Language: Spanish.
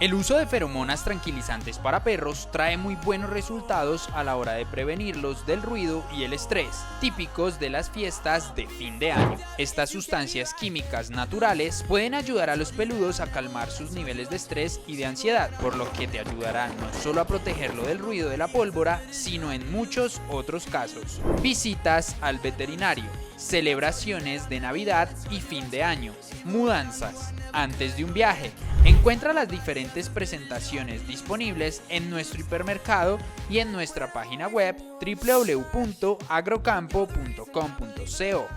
El uso de feromonas tranquilizantes para perros trae muy buenos resultados a la hora de prevenirlos del ruido y el estrés, típicos de las fiestas de fin de año. Estas sustancias químicas naturales pueden ayudar a los peludos a calmar sus niveles de estrés y de ansiedad, por lo que te ayudarán no solo a protegerlo del ruido de la pólvora, sino en muchos otros casos. Visitas al veterinario, celebraciones de Navidad y fin de año, mudanzas, antes de un viaje. Encuentra las diferentes presentaciones disponibles en nuestro hipermercado y en nuestra página web www.agrocampo.com.co.